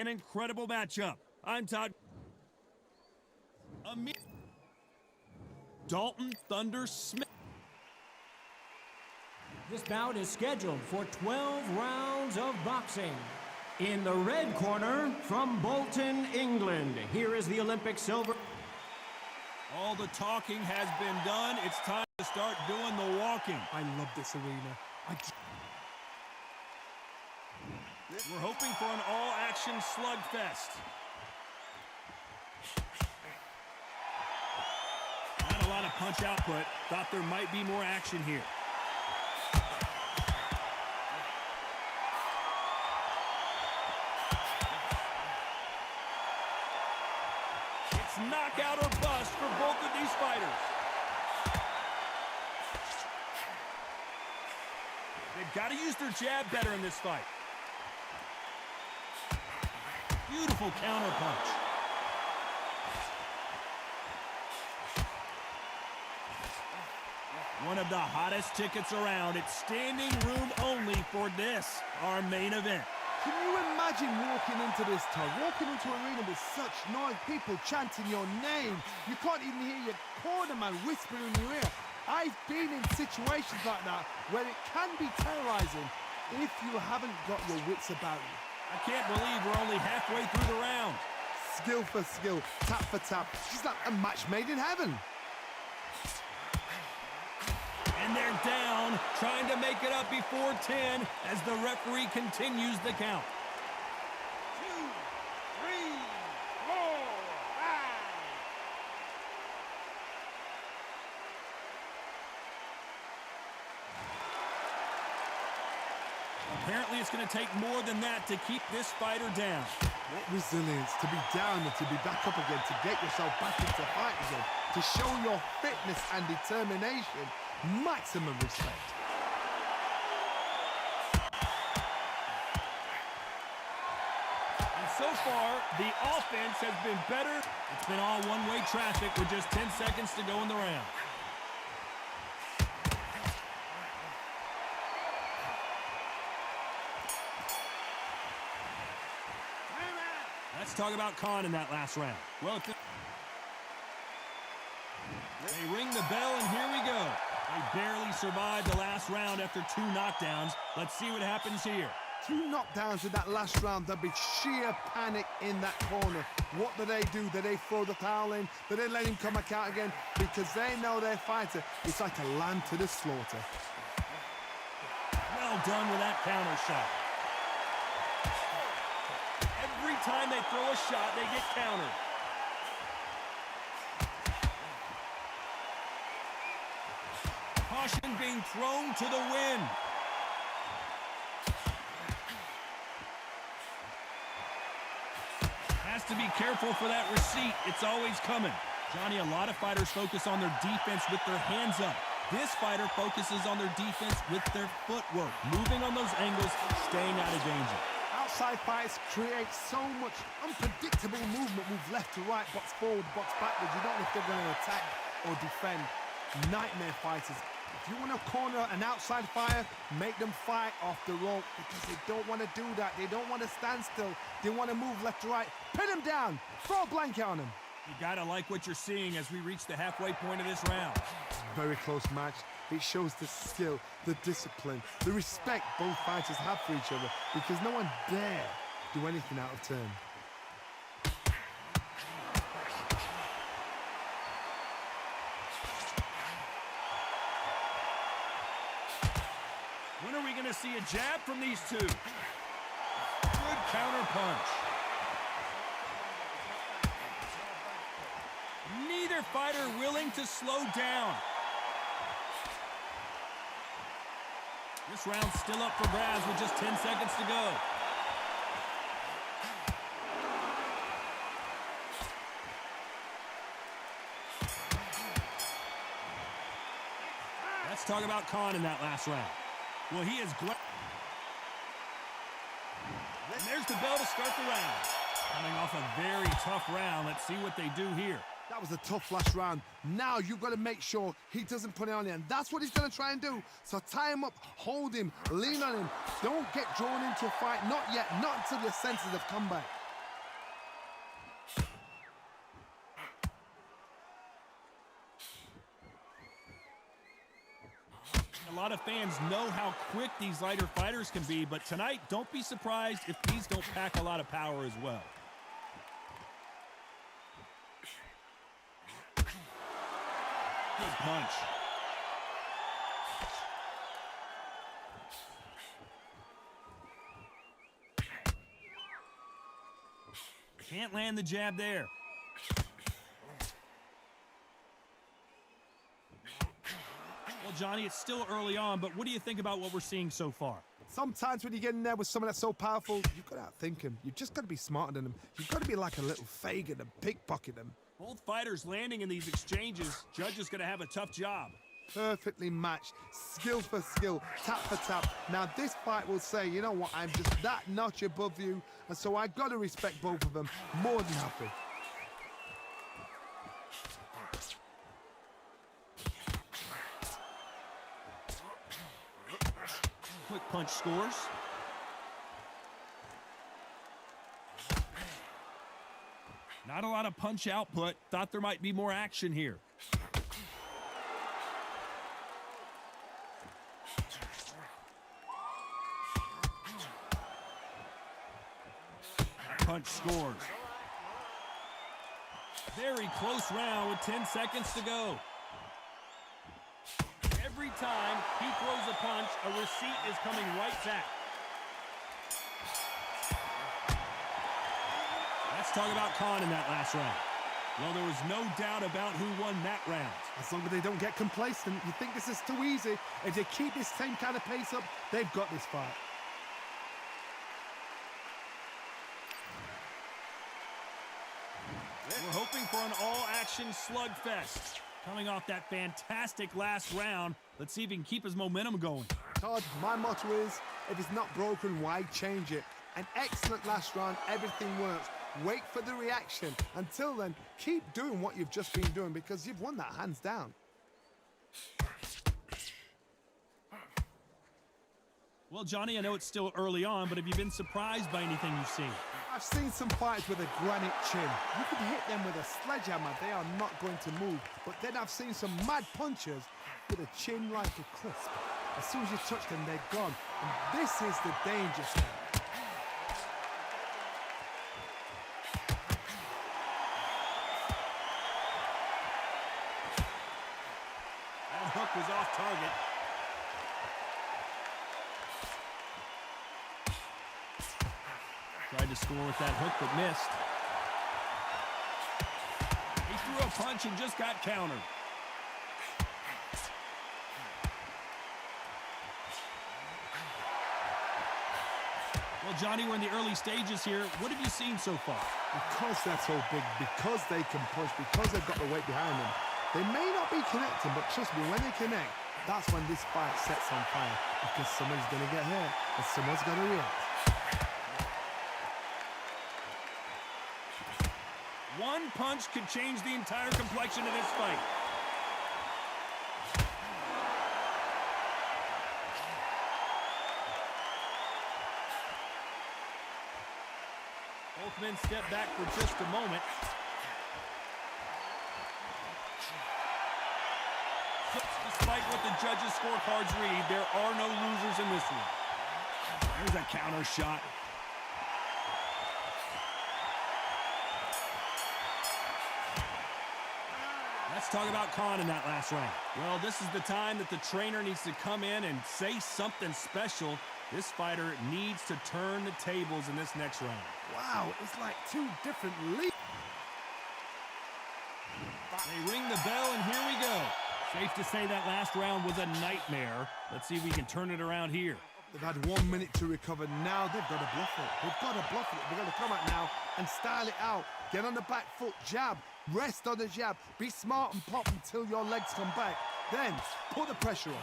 an incredible matchup. I'm Todd. Amir. Dalton Thunder Smith. This bout is scheduled for 12 rounds of boxing. In the red corner, from Bolton, England, here is the Olympic silver. All the talking has been done. It's time to start doing the walking. I love this arena. We're hoping for an all-action slugfest. Not a lot of punch output. Thought there might be more action here. It's knockout or bust for both of these fighters. They've got to use their jab better in this fight. Beautiful counter punch. One of the hottest tickets around. It's standing room only for this, our main event. Can you imagine walking into this, Todd? Walking into an arena with such noise, people chanting your name. You can't even hear your cornerman whispering in your ear. I've been in situations like that where it can be terrorizing if you haven't got your wits about you. I can't believe we're only halfway through the round. Skill for skill, tap for tap. She's like a match made in heaven. And they're down, trying to make it up before 10 as the referee continues the count. 2, 3, 4, 5. Apparently it's going to take more than that to keep this fighter down. What resilience to be down and to be back up again, to get yourself back into fight again, to show your fitness and determination. Maximum respect. And so far, the offense has been better. It's been all one-way traffic with just 10 seconds to go in the round. Let's talk about Khan in that last round. Well, they ring the bell, and here we go. They barely survived the last round after 2 knockdowns. Let's see what happens here. 2 knockdowns in that last round. There'll be sheer panic in that corner. What do? Do they throw the towel in? Do they let him come back out again? Because they know their fighter. It's like a lamb to the slaughter. Well done with that counter shot. Every time they throw a shot, they get countered. Caution being thrown to the wind. Has to be careful for that receipt. It's always coming. Johnny, a lot of fighters focus on their defense with their hands up. This fighter focuses on their defense with their footwork, moving on those angles, staying out of danger. Outside fights create so much unpredictable movement. Move left to right, box forward, box backwards. You don't know if they're going to attack or defend. Nightmare fighters. If you want to corner an outside fighter, make them fight off the rope because they don't want to do that. They don't want to stand still. They want to move left to right. Pin them down. Throw a blanket on them. You got to like what you're seeing as we reach the halfway point of this round. Very close match. It shows the skill, the discipline, the respect both fighters have for each other because no one dare do anything out of turn. When are we going to see a jab from these two? Good counter punch. Neither fighter willing to slow down. This round's still up for grabs with just 10 seconds to go. Let's talk about Khan in that last round. Well, he is great. And there's the bell to start the round. Coming off a very tough round. Let's see what they do here. That was a tough last round. Now you've got to make sure he doesn't put it on you, and that's what he's going to try and do. So tie him up, hold him, lean on him. Don't get drawn into a fight. Not yet. Not until your senses have come back. lot of fans know how quick these lighter fighters can be, but tonight, don't be surprised if these don't pack a lot of power as well. Good punch. Can't land the jab there. Well, Johnny, it's still early on, but what do you think about what we're seeing so far? Sometimes when you get in there with someone that's so powerful, you've got to outthink him. You've just got to be smarter than him. You've got to be like a little Fagin and pickpocket him. Both fighters landing in these exchanges. Judge is going to have a tough job. Perfectly matched, skill for skill, tap for tap. Now this fight will say, you know what, I'm just that notch above you, and so I got to respect both of them more than happy. Quick punch scores. Not a lot of punch output. Thought there might be more action here. Punch scores. Very close round with 10 seconds to go. Every time he throws a punch, a receipt is coming right back. Let's talk about Khan in that last round. Well, there was no doubt about who won that round. As long as they don't get complacent, you think this is too easy. If they keep this same kind of pace up, they've got this fight. We're hoping for an all-action slugfest. Coming off that fantastic last round, let's see if he can keep his momentum going. Todd, my motto is, if it's not broken, why change it? An excellent last round, everything works. Wait for the reaction. Until then, keep doing what you've just been doing because you've won that hands down. Well, Johnny, I know it's still early on, but have you been surprised by anything you've seen? I've seen some fighters with a granite chin. You could hit them with a sledgehammer, they are not going to move. But then I've seen some mad punchers with a chin like a crisp. As soon as you touch them, they're gone. And this is the danger zone. That hook was off target. Tried to score with that hook, but missed. He threw a punch and just got countered. Well, Johnny, we're in the early stages here. What have you seen so far? Because they're so big, because they can push, because they've got the weight behind them, they may not be connecting, but trust me, when they connect, that's when this fight sets on fire. Because someone's going to get hurt, and someone's going to react. One punch could change the entire complexion of this fight. Both men step back for just a moment. Despite what the judges' scorecards read, there are no losers in this one. There's a counter shot. Let's talk about Khan in that last round. Well, this is the time that the trainer needs to come in and say something special. This fighter needs to turn the tables in this next round. Wow, it's like two different leagues. They ring the bell, and here we go. Safe to say that last round was a nightmare. Let's see if we can turn it around here. They've had 1 minute to recover. Now they've got to bluff it. They've got to bluff it. They've got to come out now and style it out. Get on the back foot, jab, rest on the jab. Be smart and pop until your legs come back. Then put the pressure on.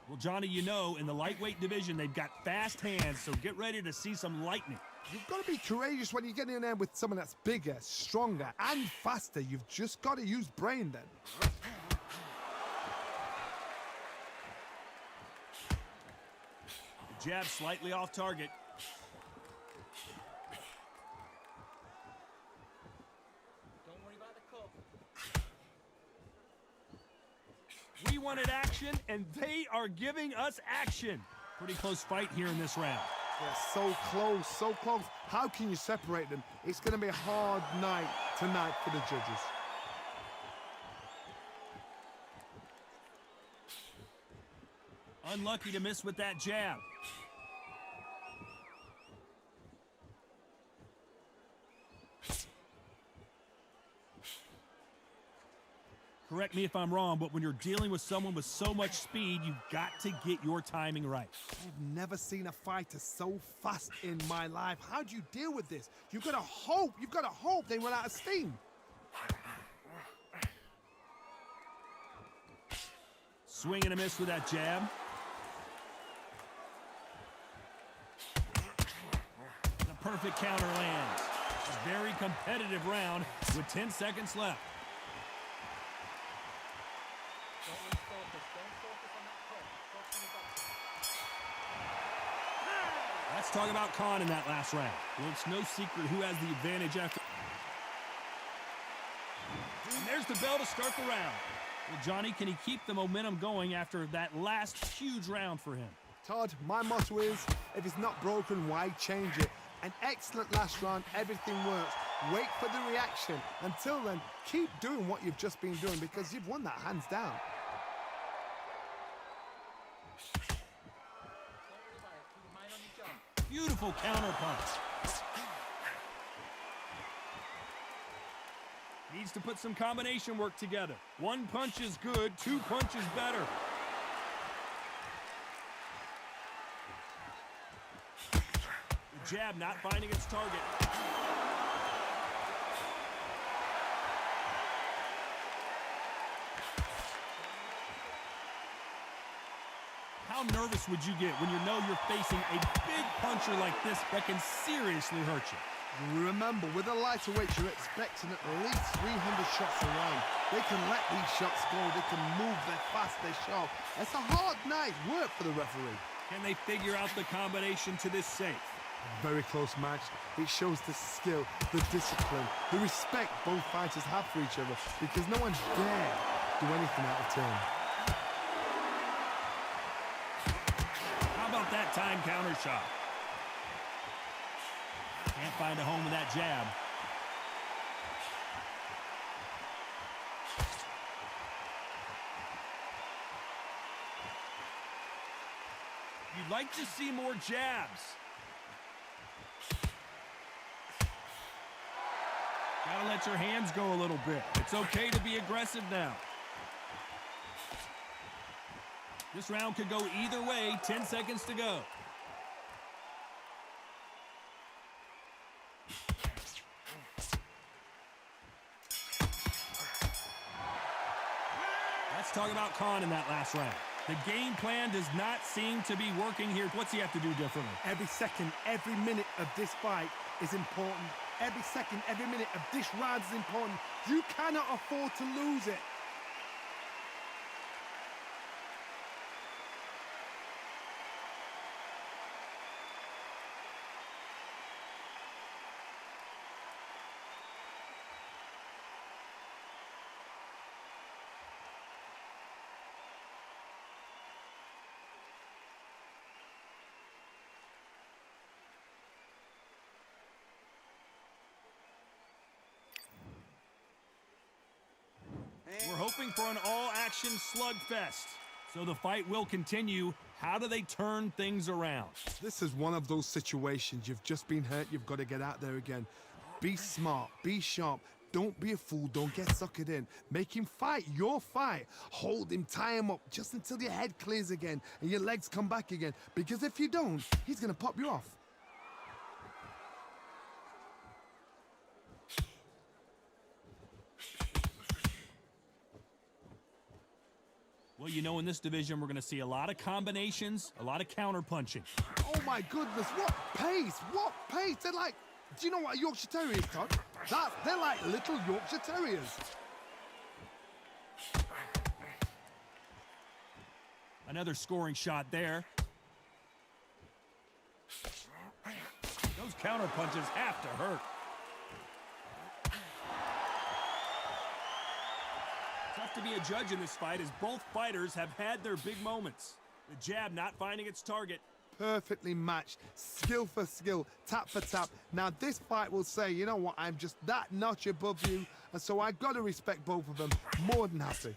Well, Johnny, you know, in the lightweight division, they've got fast hands, so get ready to see some lightning. You've got to be courageous when you get in there with someone that's bigger, stronger, and faster. You've just got to use brain then. The jab slightly off target. wanted action, and they are giving us action. Pretty close fight here in this round. Yeah, so close, so close. How can you separate them? It's going to be a hard night tonight for the judges. Unlucky to miss with that jab. Correct me if I'm wrong, but when you're dealing with someone with so much speed, you've got to get your timing right. I've never seen a fighter so fast in my life. How do you deal with this? You've got to hope they run out of steam. Swing and a miss with that jab. The perfect counter lands. A very competitive round with 10 seconds left. Let's talk about Khan in that last round. Well, it's no secret who has the advantage after. And there's the bell to start the round. Well, Johnny, can he keep the momentum going after that last huge round for him? Todd, my motto is, if it's not broken, why change it? An excellent last round, everything works. Wait for the reaction. Until then, keep doing what you've just been doing because you've won that hands down. Beautiful counter punch. Needs to put some combination work together. One punch is good, two punches better. The jab not finding its target. How nervous would you get when you know you're facing a big puncher like this that can seriously hurt you? Remember, with a lighter weight, you're expecting at least 300 shots a round. They can let these shots go. They can move, they're fast, they're sharp. It's a hard night's work for the referee. Can they figure out the combination to this safe? Very close match. It shows the skill, the discipline, the respect both fighters have for each other because no one dare do anything out of turn. How about that time counter shot? Can't find a home with that jab. You'd like to see more jabs. Gotta let your hands go a little bit. It's okay to be aggressive now. This round could go either way. 10 seconds to go. Let's talk about Khan in that last round. The game plan does not seem to be working here. What's he have to do differently? Every second, every minute of this fight is important. Every second, every minute of this round is important. You cannot afford to lose it. We're hoping for an all-action slugfest. So the fight will continue. How do they turn things around? This is one of those situations. You've just been hurt. You've got to get out there again. Be smart. Be sharp. Don't be a fool. Don't get suckered in. Make him fight your fight. Hold him. Tie him up just until your head clears again and your legs come back again. Because if you don't, he's going to pop you off. Well, you know, in this division, we're going to see a lot of combinations, a lot of counter punching. Oh, my goodness. What pace. What pace. They're like, do you know what a Yorkshire Terrier is, Todd? They're like little Yorkshire Terriers. Another scoring shot there. Those counter punches have to hurt. have to be a judge in this fight as both fighters have had their big moments. The jab not finding its target. Perfectly matched, skill for skill, tap for tap. Now this fight will say, you know what, I'm just that notch above you, and so I got to respect both of them. More than happy.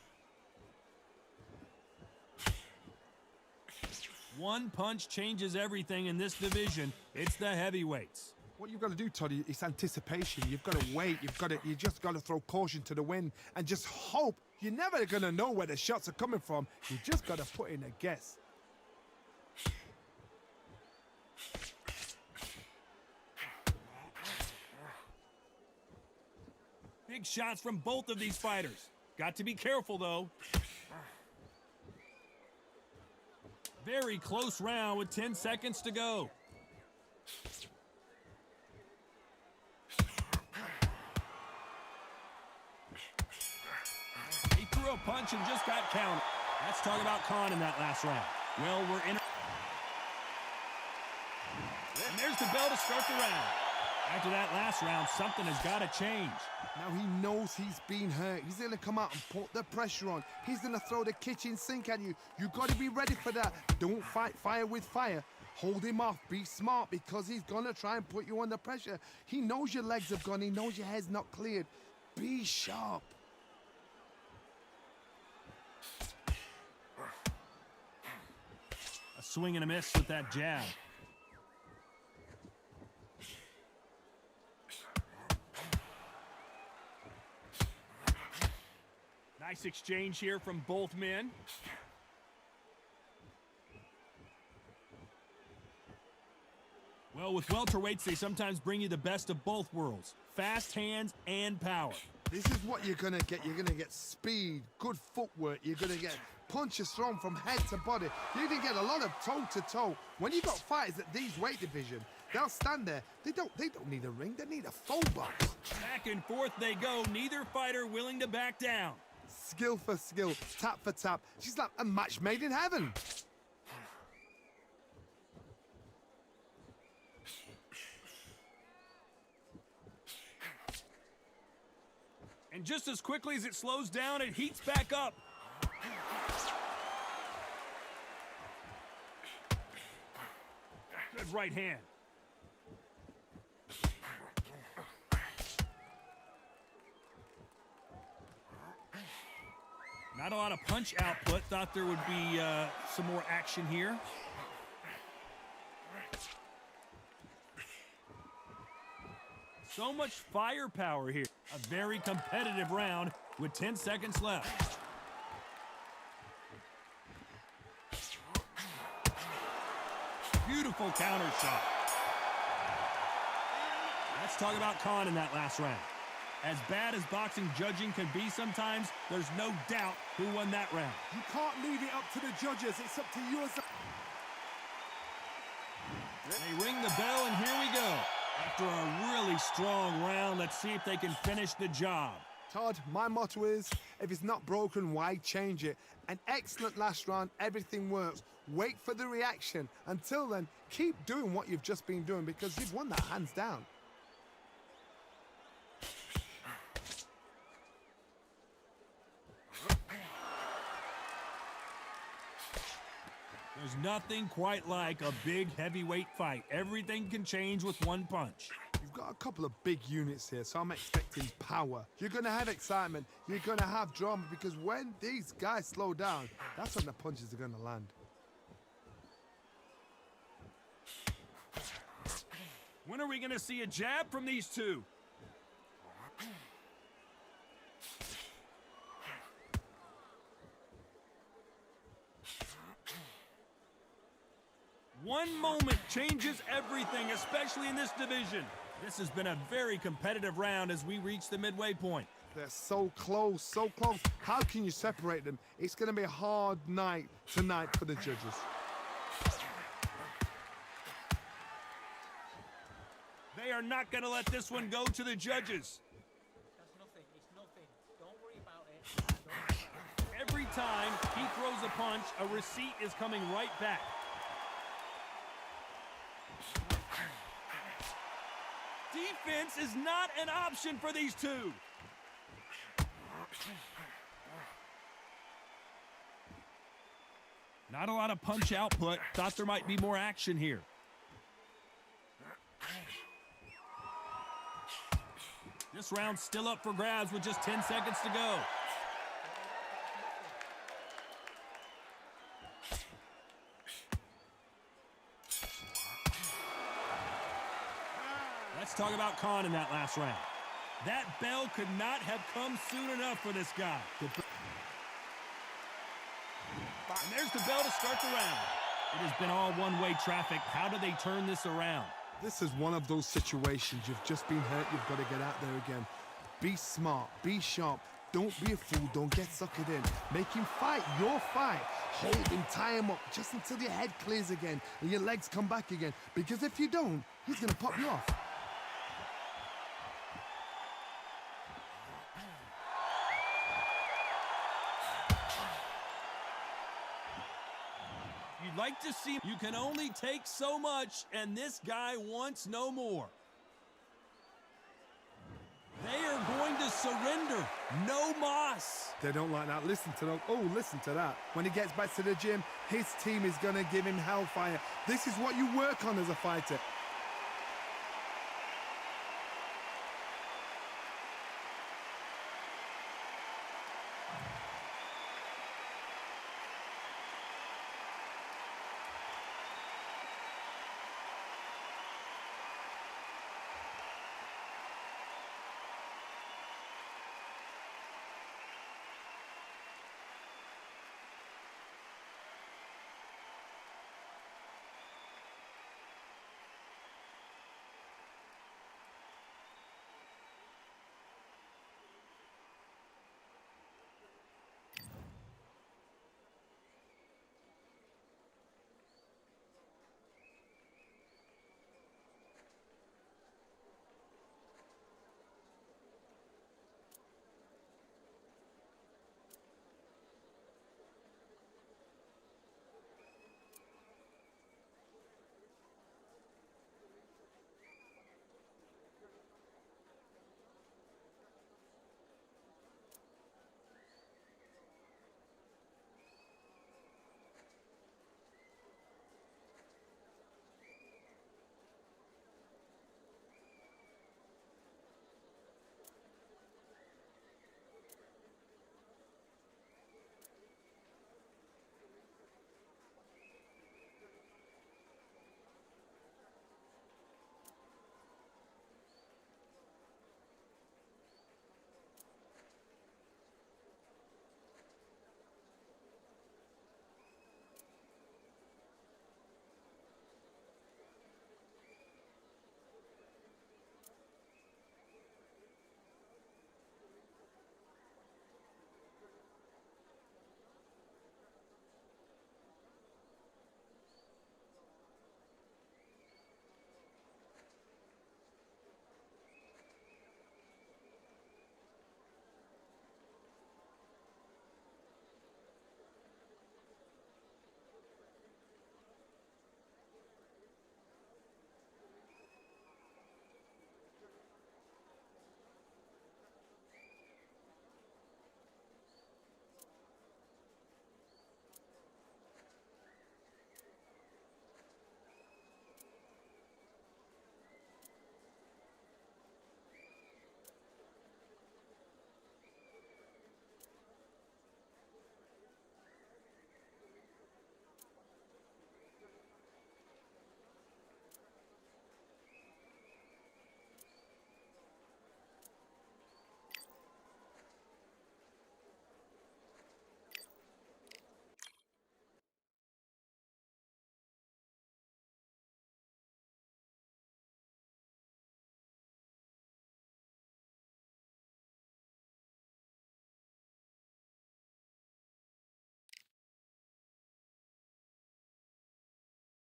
One punch changes everything in this division. It's the heavyweights. What you've got to do, Toddy, is anticipation. You've got to wait. You just got to throw caution to the wind and just hope. You're never going to know where the shots are coming from. You just got to put in a guess. Big shots from both of these fighters. Got to be careful, though. Very close round with 10 seconds to go. He threw a punch and just got counted. Let's talk about Khan in that last round. Well, we're in. And there's the bell to start the round. After that last round, something has got to change. Now he knows he's been hurt. He's going to come out and put the pressure on. He's going to throw the kitchen sink at you. You got to be ready for that. Don't fight fire with fire. Hold him off. Be smart because he's going to try and put you under pressure. He knows your legs have gone. He knows your head's not cleared. Be sharp. A swing and a miss with that jab. Nice exchange here from both men. Well, with welterweights, they sometimes bring you the best of both worlds. Fast hands and power. This is what you're going to get. You're going to get speed, good footwork. You're going to get punches thrown from head to body. You're going to get a lot of toe-to-toe. When you've got fighters at these weight division, they'll stand there. They don't need a ring. They need a full box. Back and forth they go. Neither fighter willing to back down. Skill for skill, tap for tap. She's like a match made in heaven. And just as quickly as it slows down, it heats back up. Good right hand. Not a lot of punch output. Thought there would be some more action here. So much firepower here. A very competitive round with 10 seconds left. Beautiful counter shot. Let's talk about Khan in that last round. As bad as boxing judging can be sometimes, there's no doubt who won that round. You can't leave it up to the judges. It's up to you as They ring the bell, and here we go. After a really strong round, let's see if they can finish the job. Todd, my motto is, if it's not broken, why change it? An excellent last round, everything works. Wait for the reaction. Until then, keep doing what you've just been doing because you've won that hands down. There's nothing quite like a big heavyweight fight. Everything can change with one punch. You've got a couple of big units here, so I'm expecting power. You're going to have excitement. You're going to have drama because when these guys slow down, that's when the punches are going to land. When are we going to see a jab from these two? One moment changes everything, especially in this division. This has been a very competitive round as we reach the midway point. They're so close, so close. How can you separate them? It's going to be a hard night tonight for the judges. They are not going to let this one go to the judges. That's nothing. It's nothing. Don't worry about it. Every time he throws a punch, a receipt is coming right back. Defense is not an option for these two. Not a lot of punch output. Thought there might be more action here. This round's still up for grabs with just 10 seconds to go. Let's talk about Khan in that last round. That bell could not have come soon enough for this guy. And there's the bell to start the round. It has been all one-way traffic. How do they turn this around? This is one of those situations. You've just been hurt. You've got to get out there again. Be smart. Be sharp. Don't be a fool. Don't get suckered in. Make him fight your fight. Hold him, tie him up just until your head clears again and your legs come back again. Because if you don't, he's going to pop you off. You'd like to see you can only take so much, and this guy wants no more. They are going to surrender. No mas. They don't like that. Listen to them. Oh, listen to that. When he gets back to the gym, his team is going to give him hellfire. This is what you work on as a fighter.